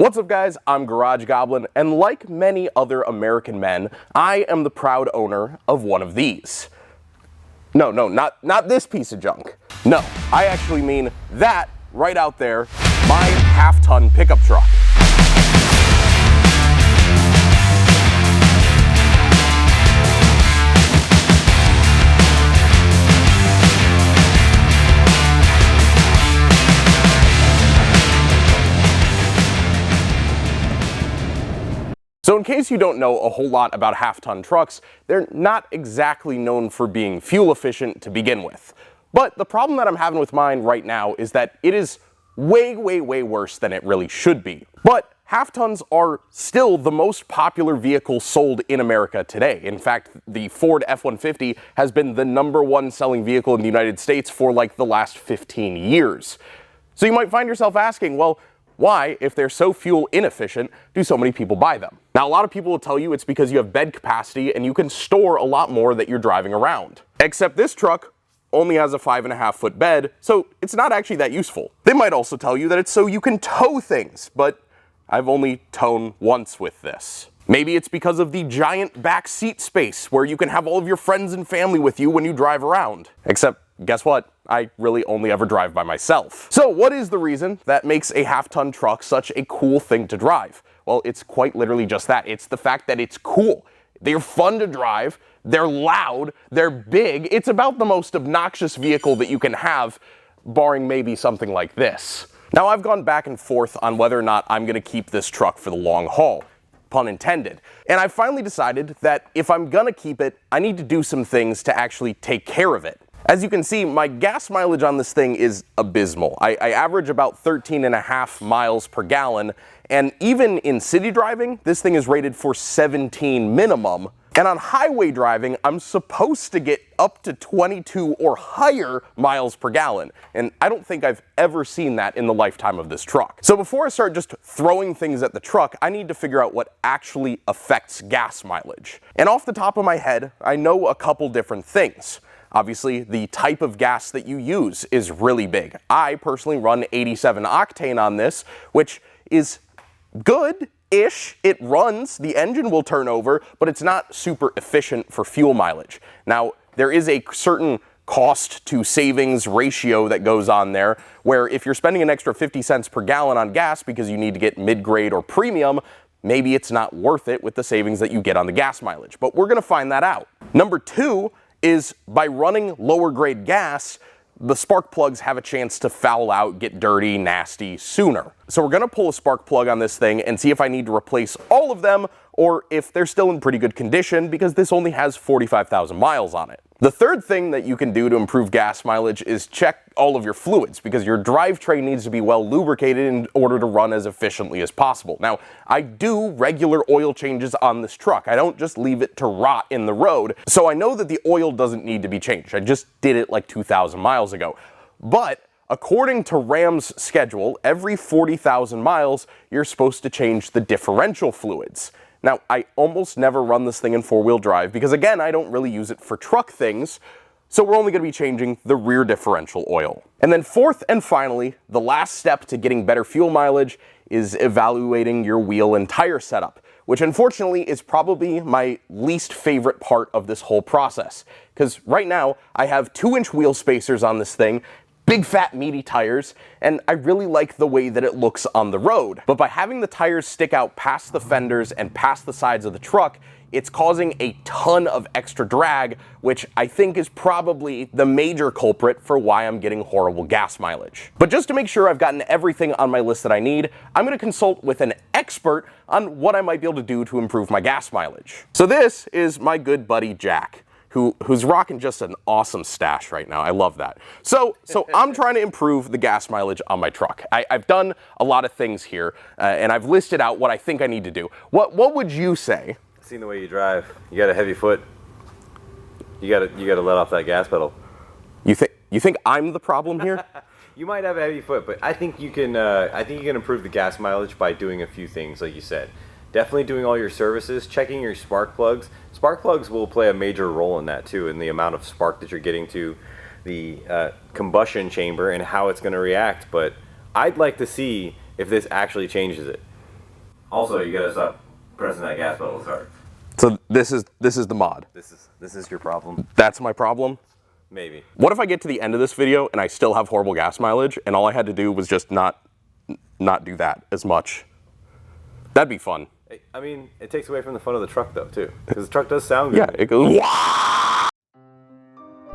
What's up guys, I'm Garage Goblin, and like many other American men, I am the proud owner of one of these. No, not this piece of junk. No, I actually mean that right out there, my half-ton pickup truck. So in case you don't know a whole lot about half-ton trucks, they're not exactly known for being fuel efficient to begin with. But the problem that I'm having with mine right now is that it is way worse than it really should be. But half-tons are still the most popular vehicle sold in America today. In fact, the Ford F-150 has been the #1 selling vehicle in the United States for like the last 15 years. So you might find yourself asking, well, why, if they're so fuel inefficient, do so many people buy them? Now, a lot of people will tell you it's because you have bed capacity and you can store a lot more that you're driving around. Except this truck only has a 5.5-foot bed, so it's not actually that useful. They might also tell you that it's so you can tow things, but I've only towed once with this. Maybe it's because of the giant back seat space where you can have all of your friends and family with you when you drive around. Except, guess what? I really only ever drive by myself. So what is the reason that makes a half-ton truck such a cool thing to drive? Well, it's quite literally just that. It's the fact that it's cool. They're fun to drive, they're loud, they're big. It's about the most obnoxious vehicle that you can have, barring maybe something like this. Now, I've gone back and forth on whether or not I'm gonna keep this truck for the long haul. Pun intended. And I finally decided that if I'm gonna keep it, I need to do some things to actually take care of it. As you can see, my gas mileage on this thing is abysmal. I average about 13.5 miles per gallon, and even in city driving, this thing is rated for 17 minimum. And on highway driving, I'm supposed to get up to 22 or higher miles per gallon. And I don't think I've ever seen that in the lifetime of this truck. So before I start just throwing things at the truck, I need to figure out what actually affects gas mileage. And off the top of my head, I know a couple different things. Obviously, the type of gas that you use is really big. I personally run 87 octane on this, which is good-ish. It runs, the engine will turn over, but it's not super efficient for fuel mileage. Now, there is a certain cost to savings ratio that goes on there, where if you're spending an extra 50 cents per gallon on gas because you need to get mid-grade or premium, maybe it's not worth it with the savings that you get on the gas mileage. But we're gonna find that out. Number two is by running lower grade gas, the spark plugs have a chance to foul out, get dirty, nasty sooner. So we're gonna pull a spark plug on this thing and see if I need to replace all of them or if they're still in pretty good condition because this only has 45,000 miles on it. The third thing that you can do to improve gas mileage is check all of your fluids because your drivetrain needs to be well lubricated in order to run as efficiently as possible. Now, I do regular oil changes on this truck. I don't just leave it to rot in the road. So I know that the oil doesn't need to be changed. I just did it like 2,000 miles ago. But according to Ram's schedule, every 40,000 miles, you're supposed to change the differential fluids. Now, I almost never run this thing in four-wheel drive because, again, I don't really use it for truck things, so we're only going to be changing the rear differential oil. And then fourth and finally, the last step to getting better fuel mileage is evaluating your wheel and tire setup, which unfortunately is probably my least favorite part of this whole process. Because right now, I have 2-inch wheel spacers on this thing, big fat meaty tires, and I really like the way that it looks on the road. But by having the tires stick out past the fenders and past the sides of the truck, it's causing a ton of extra drag, which I think is probably the major culprit for why I'm getting horrible gas mileage. But just to make sure I've gotten everything on my list that I need, I'm gonna consult with an expert on what I might be able to do to improve my gas mileage. So this is my good buddy Jack, who's rocking just an awesome stash right now. I love that. So I'm trying to improve the gas mileage on my truck. I've done a lot of things here, and I've listed out what I think I need to do. What would you say? Seen the way you drive. You got a heavy foot. You gotta let off that gas pedal. You think I'm the problem here? You might have a heavy foot, but I think you can improve the gas mileage by doing a few things, like you said. Definitely doing all your services, checking your spark plugs. Spark plugs will play a major role in that too, in the amount of spark that you're getting to the combustion chamber and how it's going to react. But I'd like to see if this actually changes it. Also, you gotta stop pressing that gas pedal as hard. So this is the mod. This is your problem. That's my problem? Maybe. What if I get to the end of this video and I still have horrible gas mileage and all I had to do was just not do that as much? That'd be fun. I mean, it takes away from the fun of the truck though, too. Because the truck does sound good. Yeah, it goes, Wah!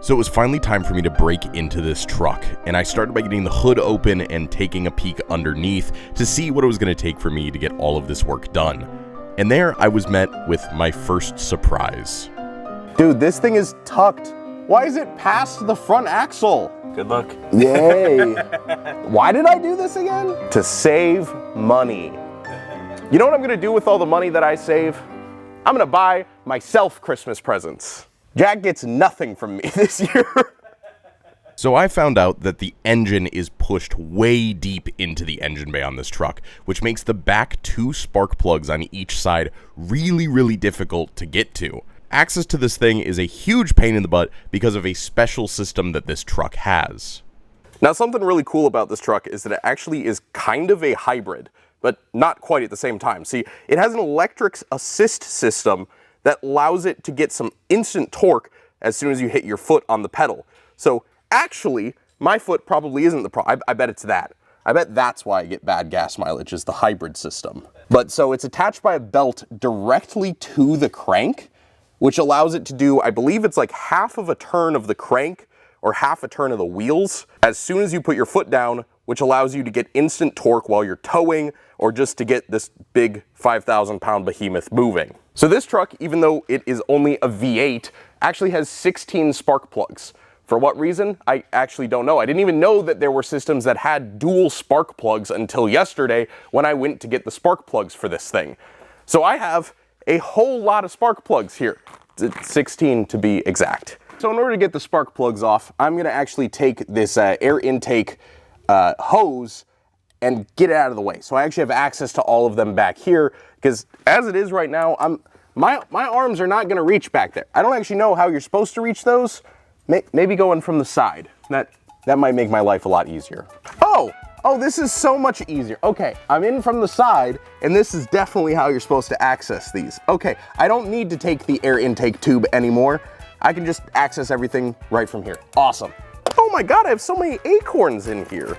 So it was finally time for me to break into this truck, and I started by getting the hood open and taking a peek underneath to see what it was going to take for me to get all of this work done. And there I was met with my first surprise. Dude, this thing is tucked. Why is it past the front axle? Good luck. Yay. Why did I do this again? To save money. You know what I'm gonna do with all the money that I save? I'm gonna buy myself Christmas presents. Jack gets nothing from me this year. So I found out that the engine is pushed way deep into the engine bay on this truck, which makes the back 2 spark plugs on each side really, really difficult to get to. Access to this thing is a huge pain in the butt because of a special system that this truck has. Now, something really cool about this truck is that it actually is kind of a hybrid, but not quite at the same time. See, it has an electric assist system that allows it to get some instant torque as soon as you hit your foot on the pedal. So actually, my foot probably isn't the problem. I bet it's that. I bet that's why I get bad gas mileage, is the hybrid system. But so it's attached by a belt directly to the crank, which allows it to do, I believe it's like half of a turn of the crank or half a turn of the wheels as soon as you put your foot down, which allows you to get instant torque while you're towing or just to get this big 5,000 pound behemoth moving. So this truck, even though it is only a V8, actually has 16 spark plugs. For what reason? I actually don't know. I didn't even know that there were systems that had dual spark plugs until yesterday when I went to get the spark plugs for this thing. So I have a whole lot of spark plugs here. It's 16 to be exact. So in order to get the spark plugs off, I'm gonna actually take this air intake hose and get it out of the way. So I actually have access to all of them back here, because as it is right now, my arms are not gonna reach back there. I don't actually know how you're supposed to reach those. Maybe going from the side. That might make my life a lot easier. Oh, this is so much easier. Okay, I'm in from the side, and this is definitely how you're supposed to access these. Okay, I don't need to take the air intake tube anymore. I can just access everything right from here. Awesome. Oh my God, I have so many acorns in here.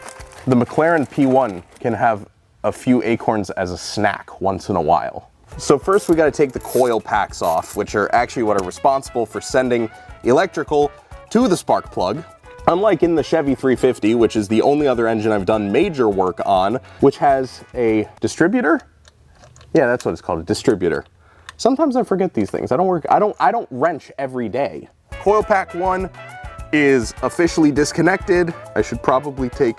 The McLaren P1 can have a few acorns as a snack once in a while. So first we gotta take the coil packs off, which are actually what are responsible for sending electrical to the spark plug. Unlike in the Chevy 350, which is the only other engine I've done major work on, which has a distributor. Yeah, that's what it's called, a distributor. Sometimes I forget these things. I don't wrench every day. Coil pack 1 is officially disconnected. I should probably take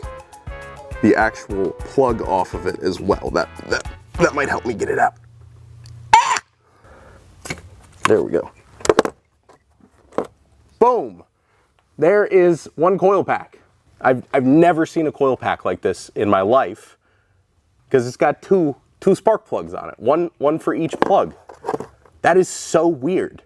the actual plug off of it as well. That might help me get it out. Ah! There we go. Boom. There is one coil pack. I've never seen a coil pack like this in my life, because it's got two spark plugs on it, one for each plug. That is so weird.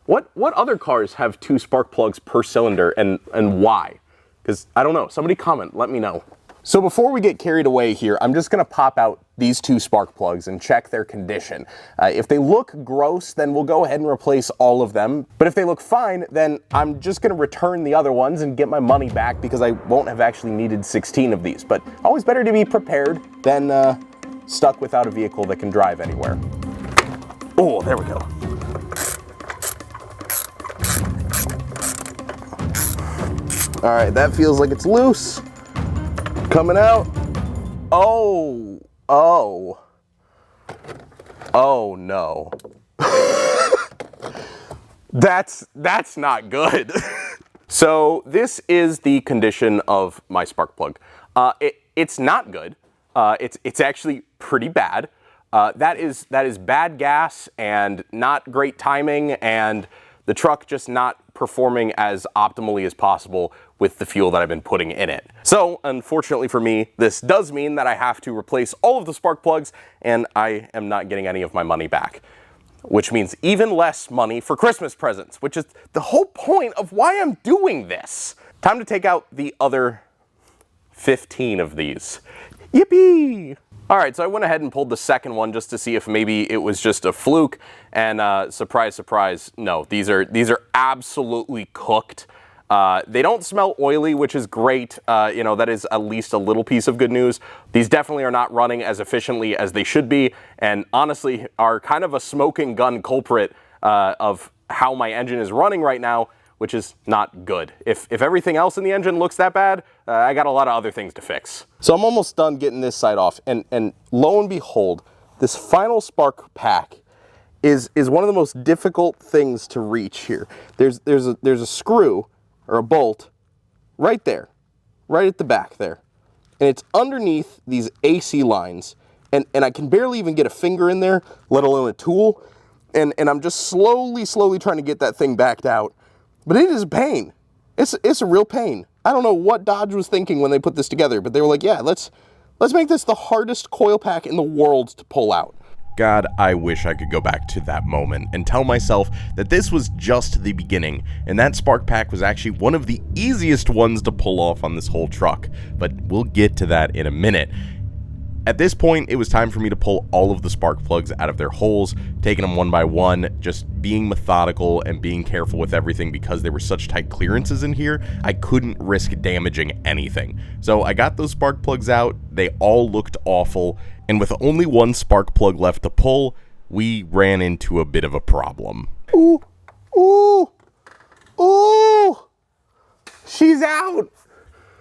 What other cars have 2 spark plugs per cylinder, and why? Because I don't know. Somebody comment, let me know. So before we get carried away here, I'm just gonna pop out these 2 spark plugs and check their condition. If they look gross, then we'll go ahead and replace all of them. But if they look fine, then I'm just gonna return the other ones and get my money back, because I won't have actually needed 16 of these. But always better to be prepared than stuck without a vehicle that can drive anywhere. Oh, there we go. All right, that feels like it's loose. Coming out. Oh no. That's not good. So this is the condition of my spark plug. It's not good. It's actually pretty bad. That is bad gas and not great timing, and the truck just not performing as optimally as possible with the fuel that I've been putting in it. So unfortunately for me, this does mean that I have to replace all of the spark plugs, and I am not getting any of my money back, which means even less money for Christmas presents, which is the whole point of why I'm doing this. Time to take out the other 15 of these. Yippee! All right, so I went ahead and pulled the second one just to see if maybe it was just a fluke, and surprise, surprise, no, these are absolutely cooked. They don't smell oily, which is great. You know, that is at least a little piece of good news. These definitely are not running as efficiently as they should be, and honestly are kind of a smoking gun culprit of how my engine is running right now, which is not good. If everything else in the engine looks that bad, I got a lot of other things to fix. So I'm almost done getting this side off, and lo and behold, this final spark pack is one of the most difficult things to reach here. There's a screw or a bolt right there, right at the back there, and it's underneath these AC lines, and I can barely even get a finger in there, let alone a tool, and I'm just slowly trying to get that thing backed out. But it is a pain. It's a real pain. I don't know what Dodge was thinking when they put this together, but they were like, yeah, let's make this the hardest coil pack in the world to pull out. God, I wish I could go back to that moment and tell myself that this was just the beginning, and that spark pack was actually one of the easiest ones to pull off on this whole truck, but we'll get to that in a minute. At this point, it was time for me to pull all of the spark plugs out of their holes, taking them one by one, just being methodical and being careful with everything because there were such tight clearances in here, I couldn't risk damaging anything. So I got those spark plugs out, they all looked awful, and with only one spark plug left to pull, we ran into a bit of a problem. Ooh, ooh, ooh, she's out.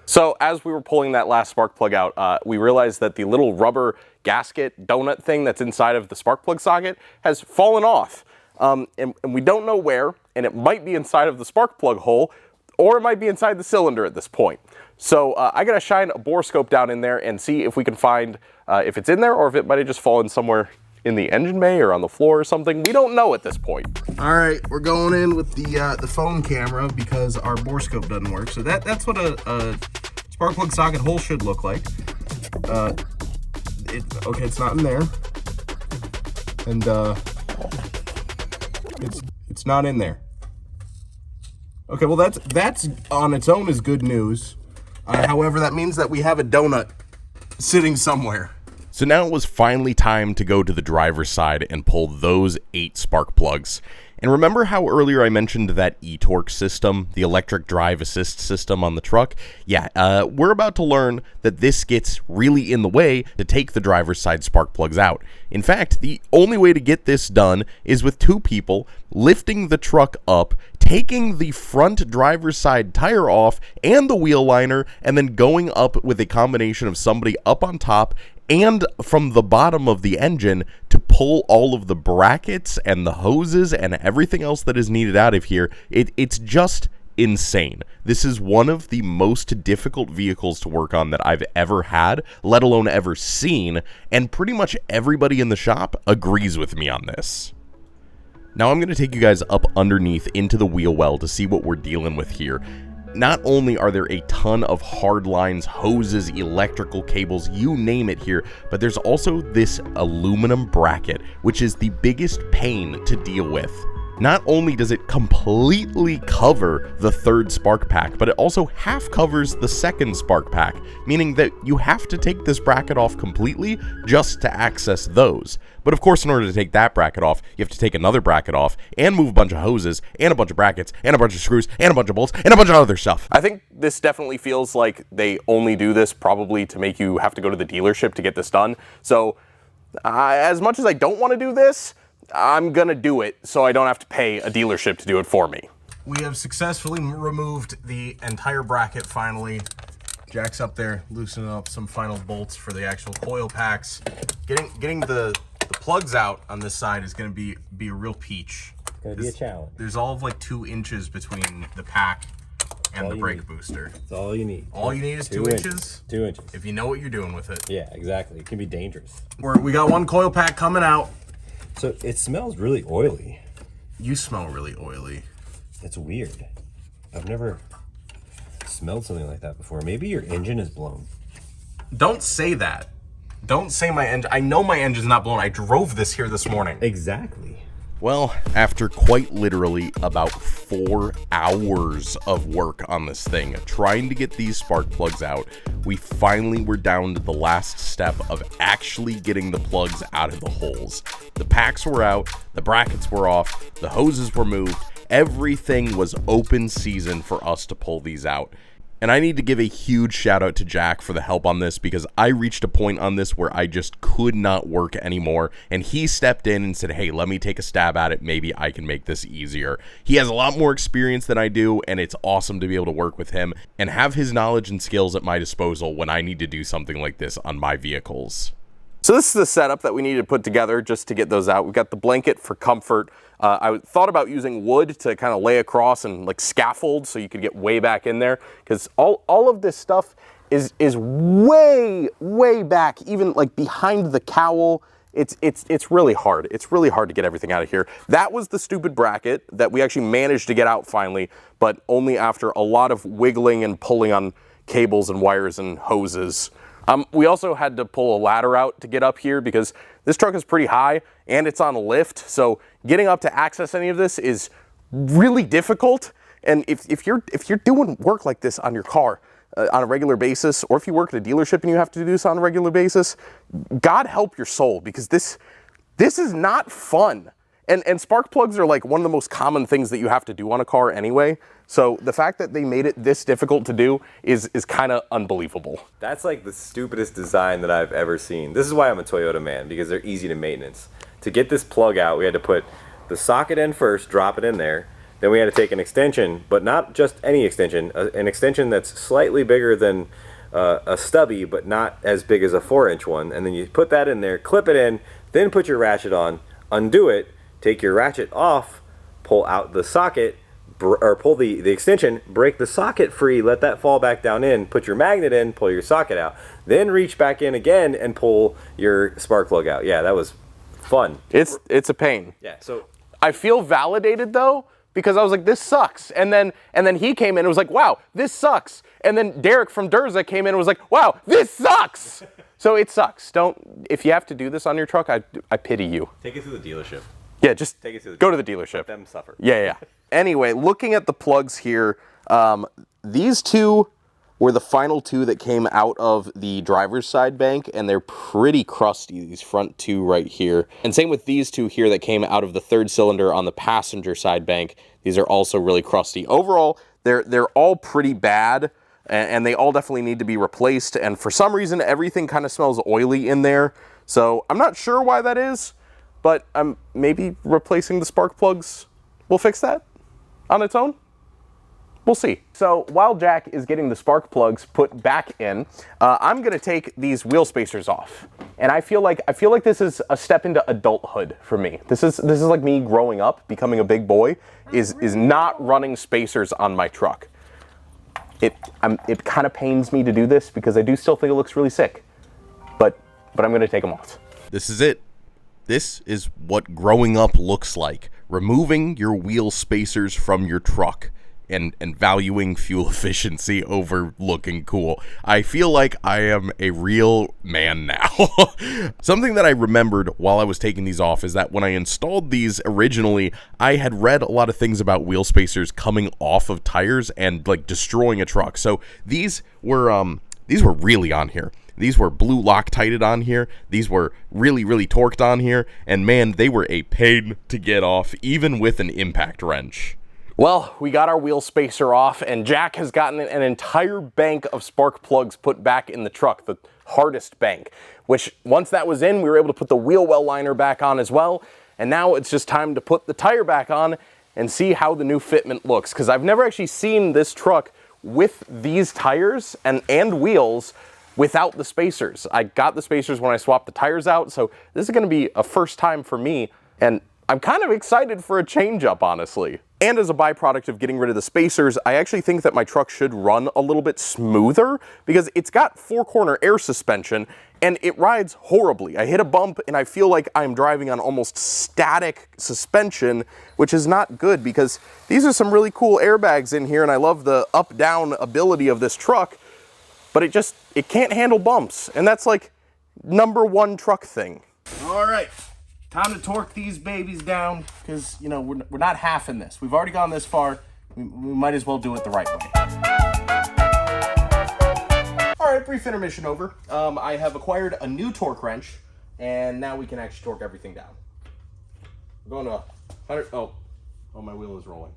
So as we were pulling that last spark plug out, we realized that the little rubber gasket donut thing that's inside of the spark plug socket has fallen off. And we don't know where, and it might be inside of the spark plug hole, or it might be inside the cylinder at this point. So I gotta shine a bore scope down in there and see if we can find if it's in there or if it might have just fallen somewhere in the engine bay or on the floor or something. We don't know at this point. All right, we're going in with the phone camera because our bore scope doesn't work. So that's what a spark plug socket hole should look like. Okay, it's not in there, and it's not in there. Okay, well that's on its own is good news. However, that means that we have a donut sitting somewhere. So now it was finally time to go to the driver's side and pull those 8 spark plugs. And remember how earlier I mentioned that e-torque system, the electric drive assist system on the truck? Yeah, we're about to learn that this gets really in the way to take the driver's side spark plugs out. In fact, the only way to get this done is with 2 people lifting the truck up, taking the front driver's side tire off and the wheel liner, and then going up with a combination of somebody up on top and from the bottom of the engine to pull all of the brackets and the hoses and everything else that is needed out of here. It's just insane. This is one of the most difficult vehicles to work on that I've ever had, let alone ever seen, and pretty much everybody in the shop agrees with me on this. Now I'm going to take you guys up underneath into the wheel well to see what we're dealing with here. Not only are there a ton of hard lines, hoses, electrical cables, you name it here, but there's also this aluminum bracket, which is the biggest pain to deal with. Not only does it completely cover the third spark pack, but it also half covers the second spark pack, meaning that you have to take this bracket off completely just to access those. But of course, in order to take that bracket off, you have to take another bracket off and move a bunch of hoses and a bunch of brackets and a bunch of screws and a bunch of bolts and a bunch of other stuff. I think this definitely feels like they only do this probably to make you have to go to the dealership to get this done. So as much as I don't want to do this, I'm gonna do it so I don't have to pay a dealership to do it for me. We have successfully removed the entire bracket finally. Jack's up there loosening up some final bolts for the actual coil packs. Getting the plugs out on this side is gonna be a real peach. It's gonna be a challenge. There's all of like 2 inches between the pack and the brake booster. That's all you need. All you need is 2 inches. 2 inches. If you know what you're doing with it. Yeah, exactly. It can be dangerous. We got 1 coil pack coming out. So it smells really oily. You smell really oily. It's weird. I've never smelled something like that before. Maybe your engine is blown. Don't say that. Don't say my engine. I know my engine's not blown. I drove this here this morning. Exactly. Well, after quite literally about 4 hours of work on this thing, trying to get these spark plugs out, we finally were down to the last step of actually getting the plugs out of the holes. The packs were out, the brackets were off, the hoses were moved, everything was open season for us to pull these out. And I need to give a huge shout out to Jack for the help on this, because I reached a point on this where I just could not work anymore, and he stepped in and said, hey, let me take a stab at it, maybe I can make this easier. He has a lot more experience than I do, and it's awesome to be able to work with him and have his knowledge and skills at my disposal when I need to do something like this on my vehicles. So this is the setup that we needed to put together just to get those out. We've got the blanket for comfort. I thought about using wood to kind of lay across and like scaffold so you could get way back in there, because all of this stuff is way back, even like behind the cowl. It's really hard. It's really hard to get everything out of here. That was the stupid bracket that we actually managed to get out finally, but only after a lot of wiggling and pulling on cables and wires and hoses. We also had to pull a ladder out to get up here because this truck is pretty high and it's on a lift. So getting up to access any of this is really difficult. And if you're doing work like this on your car on a regular basis, or if you work at a dealership and you have to do this on a regular basis, God help your soul, because this is not fun. And spark plugs are like one of the most common things that you have to do on a car anyway. So the fact that they made it this difficult to do is kind of unbelievable. That's like the stupidest design that I've ever seen. This is why I'm a Toyota man, because they're easy to maintenance. To get this plug out, we had to put the socket in first, drop it in there. Then we had to take an extension, but not just any extension, an extension that's slightly bigger than a stubby, but not as big as a 4-inch one. And then you put that in there, clip it in, then put your ratchet on, undo it, take your ratchet off, pull out the socket, or pull the extension, break the socket free, let that fall back down in, put your magnet in, pull your socket out, then reach back in again and pull your spark plug out. Yeah, that was fun. It's a pain. Yeah, so I feel validated though, because I was like, this sucks. And then he came in and was like, wow, this sucks. And then Derek from Durza came in and was like, wow, this sucks. So it sucks. If you have to do this on your truck, I pity you. take it to the dealership. Yeah, just Take it to the go to the dealership. Let them suffer. Yeah. Anyway, looking at the plugs here, these two were the final two that came out of the driver's side bank, and they're pretty crusty, these front two right here. And same with these two here that came out of the third cylinder on the passenger side bank. These are also really crusty. Overall, they're all pretty bad, and they all definitely need to be replaced. And for some reason, everything kind of smells oily in there. So I'm not sure why that is, but maybe replacing the spark plugs will fix that on its own. We'll see. So while Jack is getting the spark plugs put back in, I'm gonna take these wheel spacers off. And I feel like this is a step into adulthood for me. This is like me growing up, becoming a big boy, is not running spacers on my truck. It kind of pains me to do this because I do still think it looks really sick, but I'm gonna take them off. This is it. This is what growing up looks like. Removing your wheel spacers from your truck and valuing fuel efficiency over looking cool. I feel like I am a real man now. Something that I remembered while I was taking these off is that when I installed these originally, I had read a lot of things about wheel spacers coming off of tires and like destroying a truck. So these were really on here. These were blue Loctited on here. These were really torqued on here. And man, they were a pain to get off, even with an impact wrench. Well, we got our wheel spacer off, and Jack has gotten an entire bank of spark plugs put back in the truck, the hardest bank, which once that was in, we were able to put the wheel well liner back on as well. And now it's just time to put the tire back on and see how the new fitment looks, because I've never actually seen this truck with these tires and wheels without the spacers. I got the spacers when I swapped the tires out, so this is gonna be a first time for me, and I'm kind of excited for a change up, honestly. And as a byproduct of getting rid of the spacers, I actually think that my truck should run a little bit smoother, because it's got 4-corner air suspension and it rides horribly. I hit a bump and I feel like I'm driving on almost static suspension, which is not good, because these are some really cool airbags in here and I love the up-down ability of this truck, but it can't handle bumps. And that's like #1 truck thing. All right, time to torque these babies down, because, you know, we're not half in this. We've already gone this far. We might as well do it the right way. All right, brief intermission over. I have acquired a new torque wrench, and now we can actually torque everything down. We're going to 100. Oh, my wheel is rolling.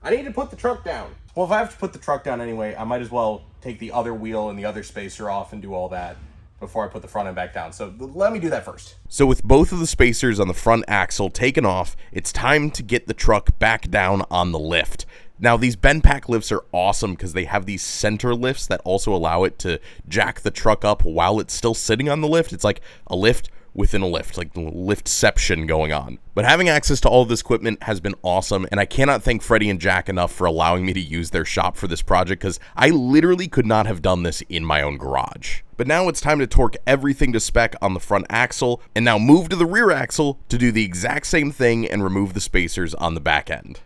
I need to put the truck down. Well, if I have to put the truck down anyway, I might as well take the other wheel and the other spacer off and do all that before I put the front end back down. So let me do that first. So with both of the spacers on the front axle taken off, it's time to get the truck back down on the lift. Now, these bend pack lifts are awesome because they have these center lifts that also allow it to jack the truck up while it's still sitting on the lift. It's like a lift within a lift, like liftception going on. But having access to all of this equipment has been awesome, and I cannot thank Freddie and Jack enough for allowing me to use their shop for this project, because I literally could not have done this in my own garage. But now it's time to torque everything to spec on the front axle, and now move to the rear axle to do the exact same thing and remove the spacers on the back end.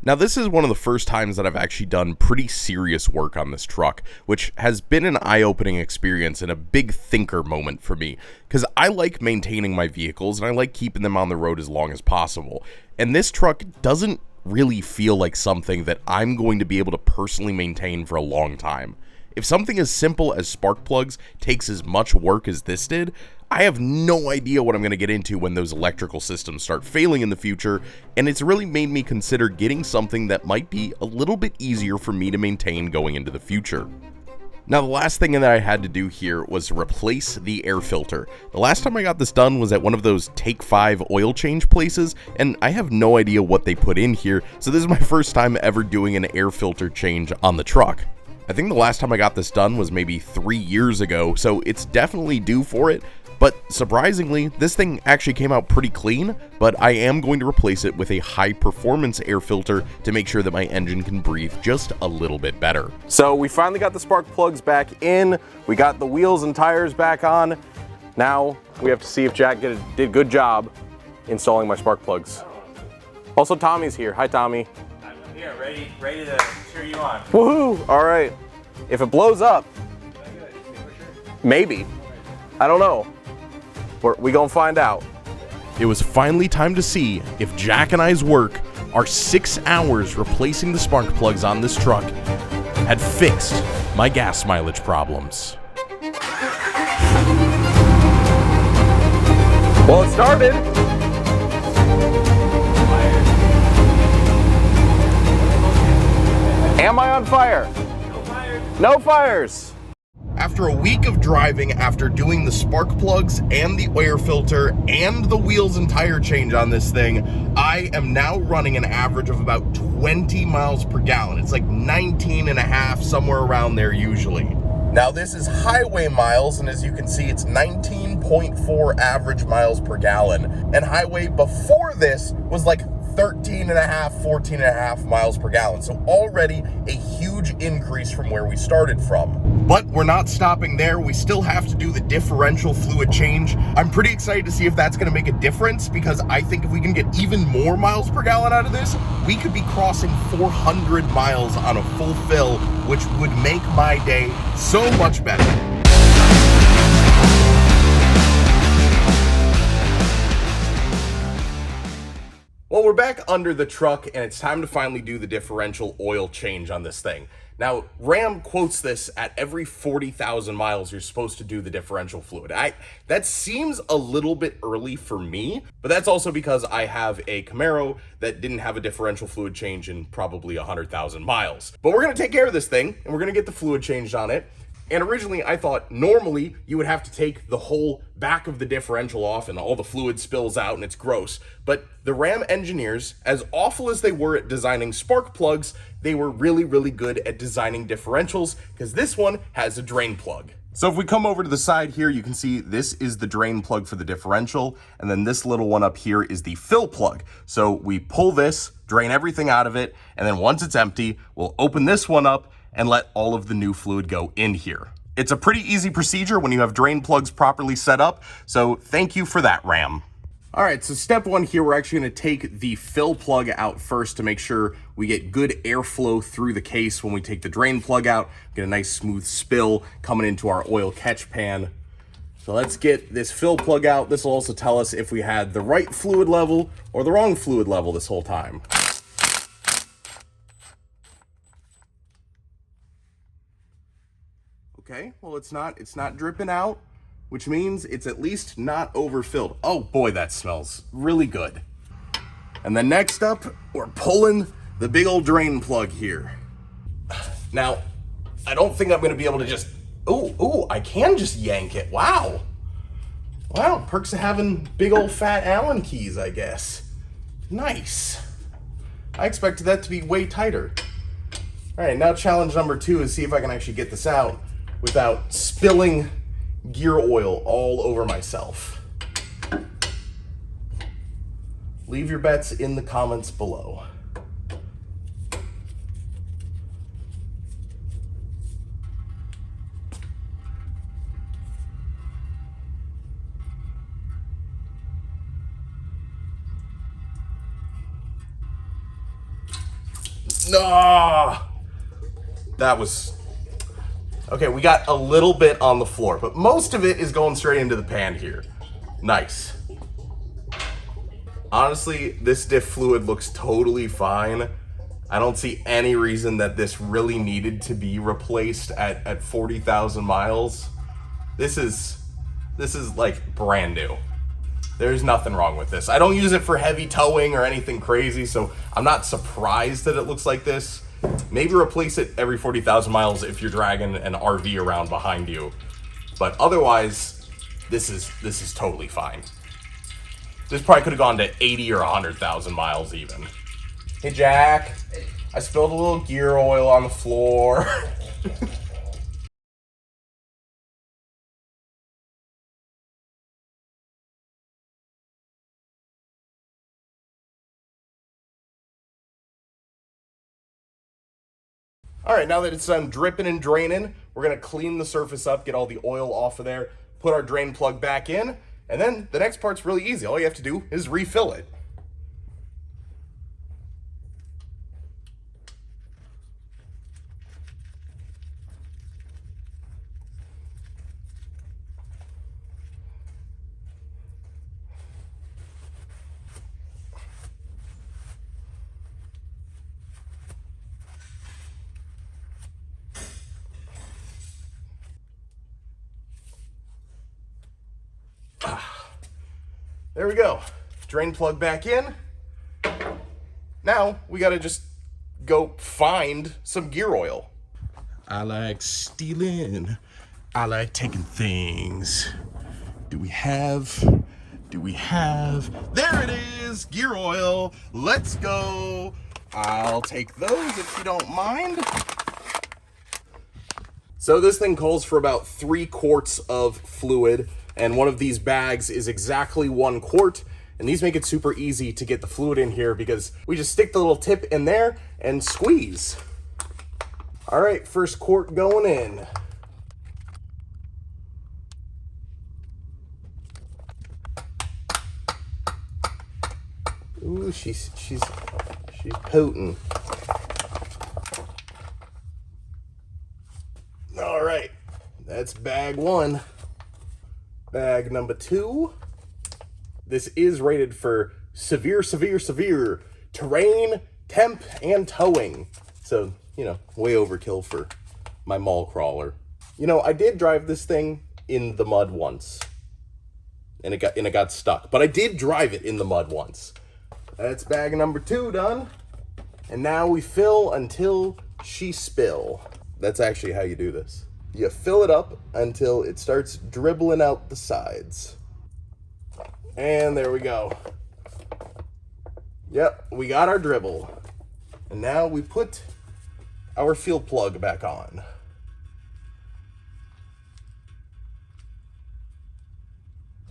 Now, this is one of the first times that I've actually done pretty serious work on this truck, which has been an eye-opening experience and a big thinker moment for me, because I like maintaining my vehicles and I like keeping them on the road as long as possible. And this truck doesn't really feel like something that I'm going to be able to personally maintain for a long time. If something as simple as spark plugs takes as much work as this did, I have no idea what I'm going to get into when those electrical systems start failing in the future, and it's really made me consider getting something that might be a little bit easier for me to maintain going into the future. Now, the last thing that I had to do here was replace the air filter. The last time I got this done was at one of those Take 5 oil change places, and I have no idea what they put in here, so this is my first time ever doing an air filter change on the truck. I think the last time I got this done was maybe 3 years ago, so it's definitely due for it. But surprisingly, this thing actually came out pretty clean, but I am going to replace it with a high-performance air filter to make sure that my engine can breathe just a little bit better. So we finally got the spark plugs back in, we got the wheels and tires back on. Now we have to see if Jack did a good job installing my spark plugs. Also, Tommy's here. Hi, Tommy. I'm here, ready to cheer you on. Woohoo! All right. If it blows up, maybe. I don't know. We gonna find out. It was finally time to see if Jack and I's work, our 6 hours replacing the spark plugs on this truck, had fixed my gas mileage problems. Well, it started. Am I on fire? No fires. No fires. After a week of driving, after doing the spark plugs and the air filter and the wheels and tire change on this thing, I am now running an average of about 20 miles per gallon. It's like 19 and a half, somewhere around there usually. Now this is highway miles, and as you can see, it's 19.4 average miles per gallon. And highway before this was like 13 and a half, 14 and a half miles per gallon. So already a huge increase from where we started from. But we're not stopping there. We still have to do the differential fluid change. I'm pretty excited to see if that's gonna make a difference, because I think if we can get even more miles per gallon out of this, we could be crossing 400 miles on a full fill, which would make my day so much better. Well, we're back under the truck, and it's time to finally do the differential oil change on this thing. Now, Ram quotes this at every 40,000 miles you're supposed to do the differential fluid. That seems a little bit early for me, but that's also because I have a Camaro that didn't have a differential fluid change in probably 100,000 miles. But we're gonna take care of this thing, and we're gonna get the fluid changed on it. And originally I thought normally you would have to take the whole back of the differential off and all the fluid spills out and it's gross. But the Ram engineers, as awful as they were at designing spark plugs, they were really, really good at designing differentials, because this one has a drain plug. So if we come over to the side here, you can see this is the drain plug for the differential, and then this little one up here is the fill plug. So we pull this, drain everything out of it, and then once it's empty, we'll open this one up and let all of the new fluid go in here. It's a pretty easy procedure when you have drain plugs properly set up, so thank you for that, Ram. All right, so step one here, we're actually gonna take the fill plug out first to make sure we get good airflow through the case when we take the drain plug out, get a nice smooth spill coming into our oil catch pan. So let's get this fill plug out. This will also tell us if we had the right fluid level or the wrong fluid level this whole time. Okay, well it's not dripping out, which means it's at least not overfilled. Oh boy, that smells really good. And then next up, we're pulling the big old drain plug here. Now, I don't think I'm gonna be able to just, I can just yank it, wow. Wow, perks of having big old fat Allen keys, I guess. Nice. I expected that to be way tighter. All right, now challenge number 2 is see if I can actually get this out without spilling gear oil all over myself. Leave your bets in the comments below. No, that was okay. We got a little bit on the floor, but most of it is going straight into the pan here. Nice. Honestly, this diff fluid looks totally fine. I don't see any reason that this really needed to be replaced at 40,000 miles. This is like brand new. There's nothing wrong with this. I don't use it for heavy towing or anything crazy, so I'm not surprised that it looks like this. Maybe replace it every 40,000 miles if you're dragging an RV around behind you. But otherwise, this is totally fine. This probably could have gone to 80 or 100,000 miles even. Hey Jack, I spilled a little gear oil on the floor. All right, now that it's done dripping and draining, we're gonna clean the surface up, get all the oil off of there, put our drain plug back in, and then the next part's really easy. All you have to do is refill it. There we go. Drain plug back in. Now we gotta just go find some gear oil. I like stealing. I like taking things. Do we have? There it is, gear oil. Let's go. I'll take those if you don't mind. So this thing calls for about 3 quarts of fluid, and one of these bags is exactly 1 quart. And these make it super easy to get the fluid in here because we just stick the little tip in there and squeeze. All right, first quart going in. Ooh, she's potent. All right, that's bag 1. Bag number 2. This is rated for severe terrain, temp, and towing. So, you know, way overkill for my mall crawler. You know, I did drive this thing in the mud once. And it got stuck. But I did drive it in the mud once. That's bag number 2 done. And now we fill until she spill. That's actually how you do this. You fill it up until it starts dribbling out the sides. And there we go. Yep, we got our dribble. And now we put our fuel plug back on.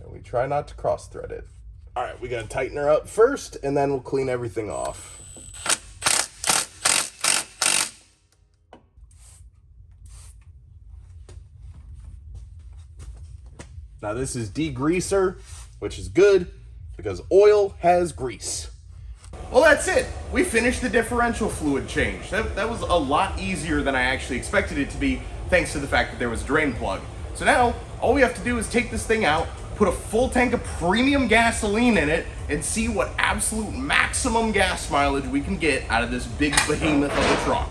And we try not to cross thread it. All right, we gotta tighten her up first and then we'll clean everything off. Now this is degreaser, which is good because oil has grease. Well, that's it. We finished the differential fluid change. That was a lot easier than I actually expected it to be, thanks to the fact that there was a drain plug. So now all we have to do is take this thing out, put a full tank of premium gasoline in it, and see what absolute maximum gas mileage we can get out of this big behemoth of a truck.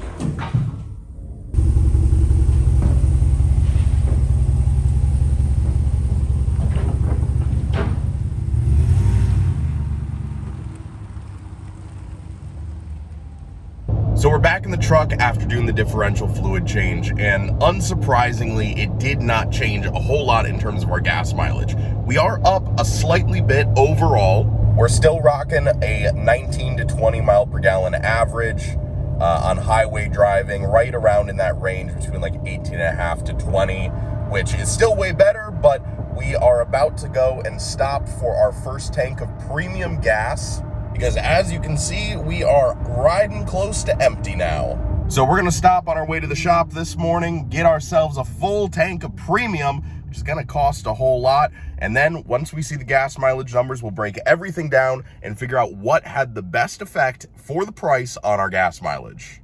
So we're back in the truck after doing the differential fluid change, and unsurprisingly, it did not change a whole lot in terms of our gas mileage. We are up a slightly bit overall. We're still rocking a 19 to 20 mile per gallon average on highway driving, right around in that range between like 18 and a half to 20, which is still way better, but we are about to go and stop for our first tank of premium gas, because as you can see, we are riding close to empty now. So we're gonna stop on our way to the shop this morning, get ourselves a full tank of premium, which is gonna cost a whole lot. And then once we see the gas mileage numbers, we'll break everything down and figure out what had the best effect for the price on our gas mileage.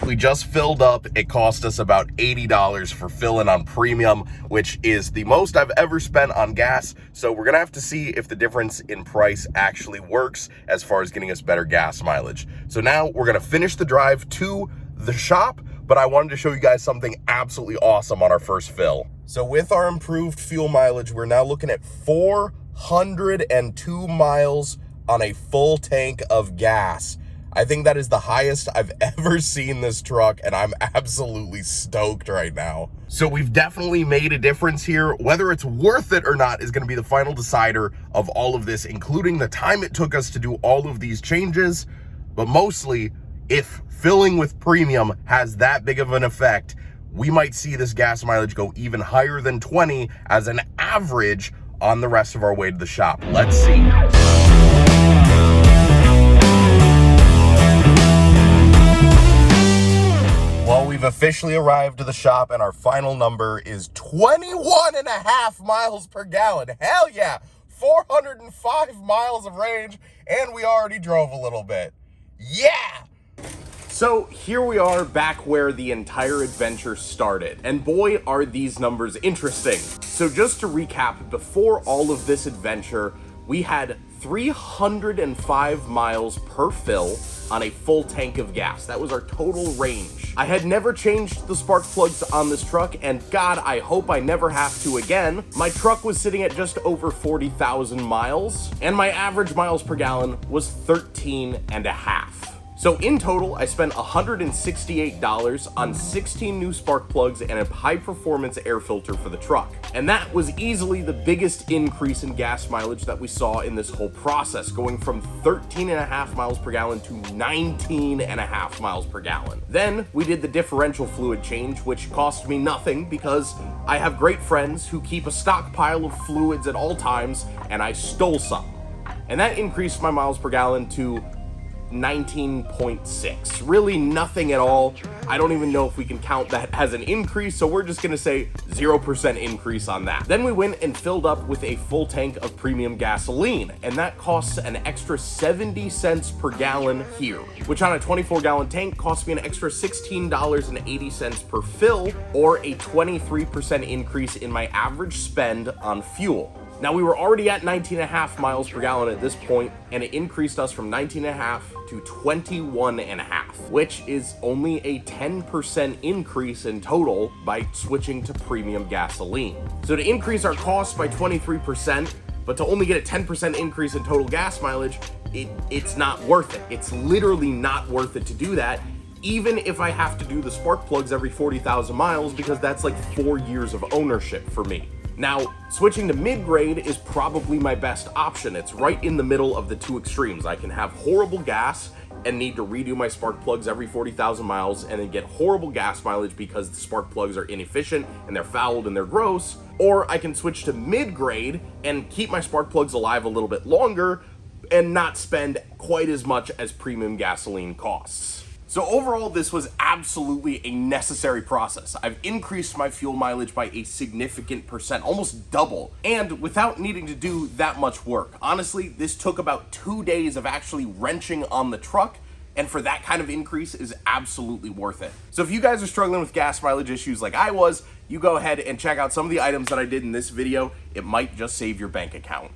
We just filled up. It cost us about $80 for filling on premium, which is the most I've ever spent on gas. So we're gonna have to see if the difference in price actually works as far as getting us better gas mileage. So now we're gonna finish the drive to the shop, but I wanted to show you guys something absolutely awesome on our first fill. So with our improved fuel mileage, we're now looking at 402 miles on a full tank of gas. I think that is the highest I've ever seen this truck, and I'm absolutely stoked right now. So we've definitely made a difference here. Whether it's worth it or not is going to be the final decider of all of this, including the time it took us to do all of these changes. But mostly, if filling with premium has that big of an effect, we might see this gas mileage go even higher than 20 as an average on the rest of our way to the shop. Let's see. Well, we've officially arrived to the shop, and our final number is 21 and a half miles per gallon. Hell yeah, 405 miles of range, and we already drove a little bit. Yeah! So here we are back where the entire adventure started, and boy are these numbers interesting. So just to recap, before all of this adventure, we had 305 miles per fill on a full tank of gas. That was our total range. I had never changed the spark plugs on this truck, and God, I hope I never have to again. My truck was sitting at just over 40,000 miles, and my average miles per gallon was 13 and a half. So in total, I spent $168 on 16 new spark plugs and a high-performance air filter for the truck. And that was easily the biggest increase in gas mileage that we saw in this whole process, going from 13.5 miles per gallon to 19.5 miles per gallon. Then we did the differential fluid change, which cost me nothing because I have great friends who keep a stockpile of fluids at all times, and I stole some. And that increased my miles per gallon to 19.6. Really nothing at all. I don't even know if we can count that as an increase, so we're just gonna say 0% increase on that. Then we went and filled up with a full tank of premium gasoline, and that costs an extra 70 cents per gallon here, which on a 24-gallon tank costs me an extra $16.80 per fill, or a 23% increase in my average spend on fuel. Now, we were already at 19.5 miles per gallon at this point, and it increased us from 19.5 to 21.5, which is only a 10% increase in total by switching to premium gasoline. So to increase our costs by 23%, but to only get a 10% increase in total gas mileage, it's not worth it. It's literally not worth it to do that, even if I have to do the spark plugs every 40,000 miles, because that's like 4 years of ownership for me. Now, switching to mid-grade is probably my best option. It's right in the middle of the two extremes. I can have horrible gas and need to redo my spark plugs every 40,000 miles and then get horrible gas mileage because the spark plugs are inefficient and they're fouled and they're gross. Or I can switch to mid-grade and keep my spark plugs alive a little bit longer and not spend quite as much as premium gasoline costs. So overall, this was absolutely a necessary process. I've increased my fuel mileage by a significant percent, almost double, and without needing to do that much work. Honestly, this took about 2 days of actually wrenching on the truck and for that kind of increase is absolutely worth it. So if you guys are struggling with gas mileage issues like I was, you go ahead and check out some of the items that I did in this video. It might just save your bank account.